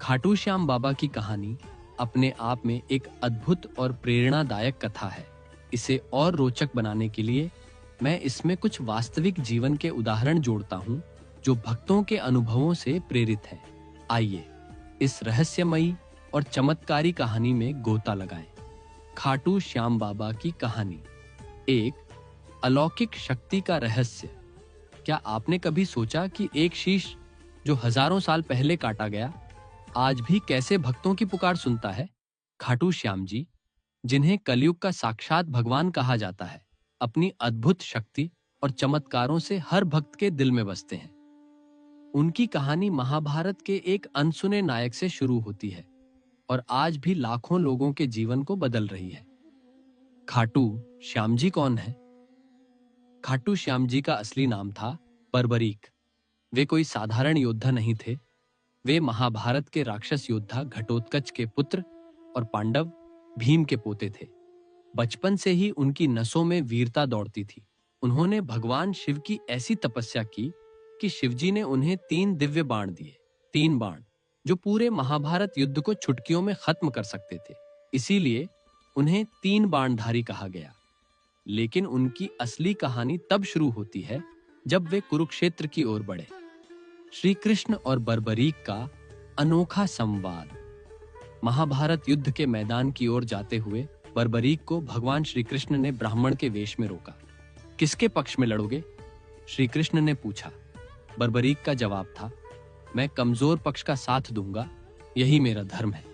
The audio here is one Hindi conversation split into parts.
खाटू श्याम बाबा की कहानी अपने आप में एक अद्भुत और प्रेरणादायक कथा है। इसे और रोचक बनाने के लिए मैं इसमें कुछ वास्तविक जीवन के उदाहरण जोड़ता हूँ जो भक्तों के अनुभवों से प्रेरित हैं। आइए इस रहस्यमयी और चमत्कारी कहानी में गोता लगाएं। खाटू श्याम बाबा की कहानी। एक अलौकिक शक्ति का रहस्य। क्या आपने कभी सोचा कि एक शीश जो हजारों साल पहले काटा गया आज भी कैसे भक्तों की पुकार सुनता है? खाटू श्याम जी, जिन्हें कलयुग का साक्षात भगवान कहा जाता है, अपनी अद्भुत शक्ति और चमत्कारों से हर भक्त के दिल में बसते हैं। उनकी कहानी महाभारत के एक अनसुने नायक से शुरू होती है और आज भी लाखों लोगों के जीवन को बदल रही है। खाटू श्याम जी कौन है? खाटू श्याम जी का असली नाम था बर्बरीक। वे कोई साधारण योद्धा नहीं थे। वे महाभारत के राक्षस योद्धा घटोत्कच के पुत्र और पांडव भीम के पोते थे। बचपन से ही उनकी नसों में वीरता दौड़ती थी। उन्होंने भगवान शिव की ऐसी तपस्या की कि शिवजी ने उन्हें 3 दिव्य बाण दिए। 3 बाण जो पूरे महाभारत युद्ध को चुटकियों में खत्म कर सकते थे। इसीलिए उन्हें 3 बाणधारी कहा गया। लेकिन उनकी असली कहानी तब शुरू होती है जब वे कुरुक्षेत्र की ओर बढ़े। श्री कृष्ण और बर्बरीक का अनोखा संवाद। महाभारत युद्ध के मैदान की ओर जाते हुए बर्बरीक को भगवान श्री कृष्ण ने ब्राह्मण के वेश में रोका। किसके पक्ष में लड़ोगे? श्री कृष्ण ने पूछा। बर्बरीक का जवाब था, मैं कमजोर पक्ष का साथ दूंगा, यही मेरा धर्म है।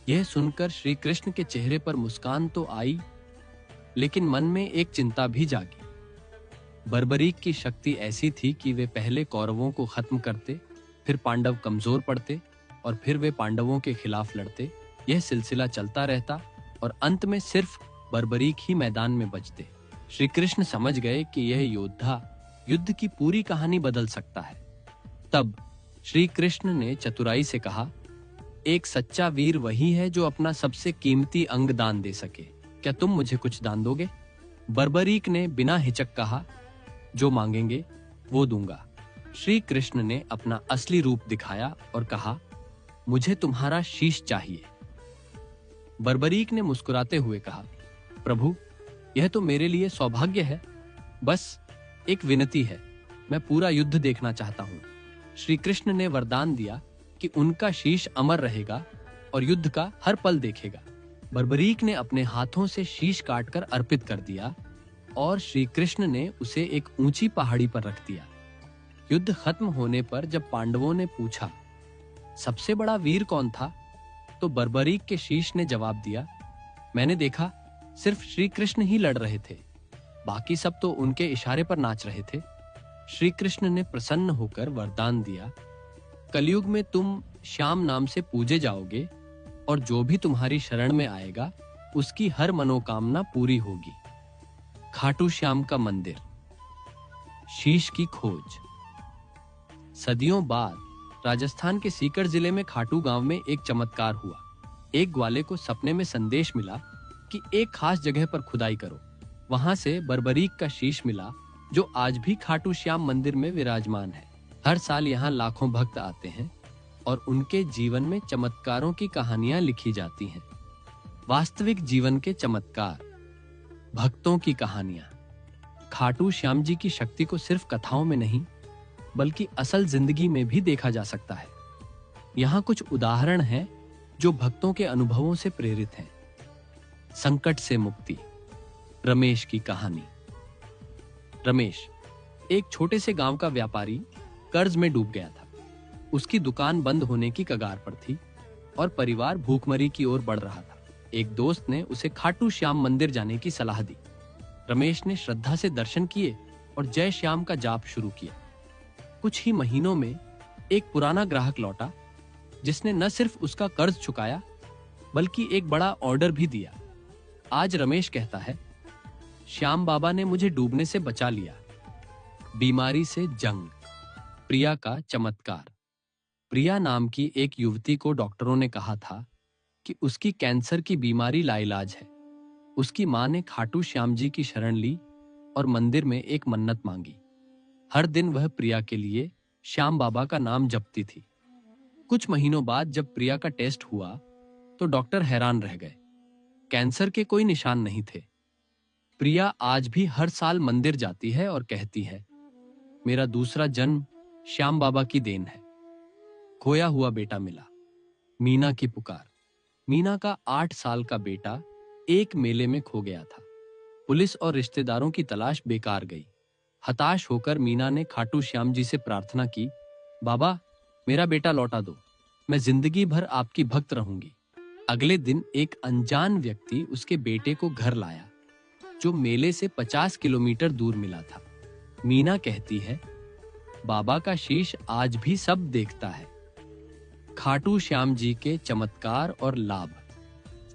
यह सुनकर श्री कृष्ण के चेहरे पर मुस्कान तो आई, लेकिन मन में एक चिंता भी जागी। बर्बरीक की शक्ति ऐसी थी कि वे पहले कौरवों को खत्म करते, फिर पांडव कमजोर पड़ते और फिर वे पांडवों के खिलाफ लड़ते। यह सिलसिला चलता रहता और अंत में सिर्फ बर्बरीक ही मैदान में बचते। श्री कृष्ण समझ गए कि यह योद्धा युद्ध की पूरी कहानी बदल सकता है। तब श्री कृष्ण ने चतुराई से कहा, एक सच्चा वीर वही है जो अपना सबसे कीमती अंग दान दे सके। क्या तुम मुझे कुछ दान दोगे? बर्बरीक ने बिना हिचक कहा, जो मांगेंगे वो दूंगा। श्री कृष्ण ने अपना असली रूप दिखाया और कहा, मुझे तुम्हारा शीश चाहिए। बर्बरीक ने मुस्कुराते हुए कहा, प्रभु, यह तो मेरे लिए सौभाग्य है। बस एक विनती है, मैं पूरा युद्ध देखना चाहता हूं। श्री कृष्ण ने वरदान दिया कि उनका शीश अमर रहेगा और युद्ध का हर पल देखेगा। बर्बरीक ने अपने हाथों से शीश काटकर अर्पित कर दिया और श्री कृष्ण ने उसे एक ऊंची पहाड़ी पर रख दिया। युद्ध खत्म होने पर जब पांडवों ने पूछा, सबसे बड़ा वीर कौन था? तो बर्बरीक के शीश ने जवाब दिया, मैंने देखा सिर्फ श्री कृष्ण ही लड़ रहे थे, बाकी सब तो उनके इशारे पर नाच रहे थे। श्री कृष्ण ने प्रसन्न होकर वरदान दिया, कलयुग में तुम श्याम नाम से पूजे जाओगे और जो भी तुम्हारी शरण में आएगा उसकी हर मनोकामना पूरी होगी। खाटू श्याम का मंदिर। शीश की खोज। सदियों बाद राजस्थान के सीकर जिले में खाटू गांव में एक चमत्कार हुआ। एक ग्वाले को सपने में संदेश मिला कि एक खास जगह पर खुदाई करो। वहां से बर्बरीक का शीश मिला जो आज भी खाटू श्याम मंदिर में विराजमान है। हर साल यहाँ लाखों भक्त आते हैं और उनके जीवन में चमत्कारों की कहानियां लिखी जाती हैं। वास्तविक जीवन के चमत्कार। भक्तों की कहानियां। खाटू श्याम जी की शक्ति को सिर्फ कथाओं में नहीं बल्कि असल जिंदगी में भी देखा जा सकता है। यहाँ कुछ उदाहरण हैं जो भक्तों के अनुभवों से प्रेरित हैं। संकट से मुक्ति। रमेश की कहानी। रमेश एक छोटे से गांव का व्यापारी कर्ज में डूब गया था। उसकी दुकान बंद होने की कगार पर थी और परिवार भूखमरी की ओर बढ़ रहा था। एक दोस्त ने उसे खाटू श्याम मंदिर जाने की सलाह दी। रमेश ने श्रद्धा से दर्शन किए और जय श्याम का जाप शुरू किया। कुछ ही महीनों में एक पुराना ग्राहक लौटा जिसने न सिर्फ उसका कर्ज चुकाया बल्कि एक बड़ा ऑर्डर भी दिया। आज रमेश कहता है, श्याम बाबा ने मुझे डूबने से बचा लिया। बीमारी से जंग। प्रिया का चमत्कार। प्रिया नाम की एक युवती को डॉक्टरों ने कहा था कि उसकी कैंसर की बीमारी लाइलाज है। उसकी मां ने खाटू श्याम जी की शरण ली और मंदिर में एक मन्नत मांगी। हर दिन वह प्रिया के लिए श्याम बाबा का नाम जपती थी। कुछ महीनों बाद जब प्रिया का टेस्ट हुआ तो डॉक्टर हैरान रह गए। कैंसर के कोई निशान नहीं थे। प्रिया आज भी हर साल मंदिर जाती है और कहती है, मेरा दूसरा जन्म श्याम बाबा की देन है। खोया हुआ बेटा मिला। मीना की पुकार। मीना का 8 साल का बेटा एक मेले में खो गया था। पुलिस और रिश्तेदारों की तलाश बेकार गई। हताश होकर मीना ने खाटू श्याम जी से प्रार्थना की, बाबा मेरा बेटा लौटा दो, मैं जिंदगी भर आपकी भक्त रहूंगी। अगले दिन एक अनजान व्यक्ति उसके बेटे को घर लाया, जो मेले से 50 किलोमीटर दूर मिला था। मीना कहती है, बाबा का शीश आज भी सब देखता है। खाटू श्याम जी के चमत्कार और लाभ।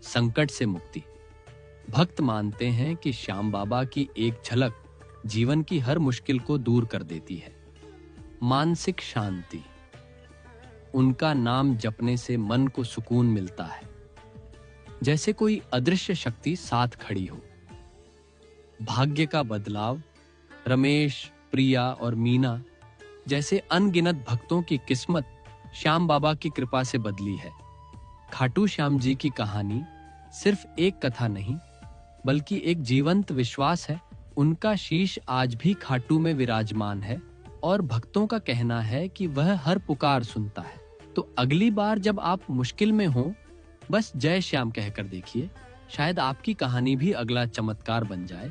संकट से मुक्ति। भक्त मानते हैं कि श्याम बाबा की एक झलक जीवन की हर मुश्किल को दूर कर देती है। मानसिक शांति। उनका नाम जपने से मन को सुकून मिलता है, जैसे कोई अदृश्य शक्ति साथ खड़ी हो। भाग्य का बदलाव। रमेश, प्रिया और मीना जैसे अनगिनत भक्तों की किस्मत श्याम बाबा की कृपा से बदली है। खाटू श्याम जी की कहानी सिर्फ एक कथा नहीं, बल्कि एक जीवंत विश्वास है। उनका शीश आज भी खाटू में विराजमान है और भक्तों का कहना है कि वह हर पुकार सुनता है। तो अगली बार जब आप मुश्किल में हो, बस जय श्याम कहकर देखिए, शायद आपकी कहानी भी अगला चमत्कार बन जाए।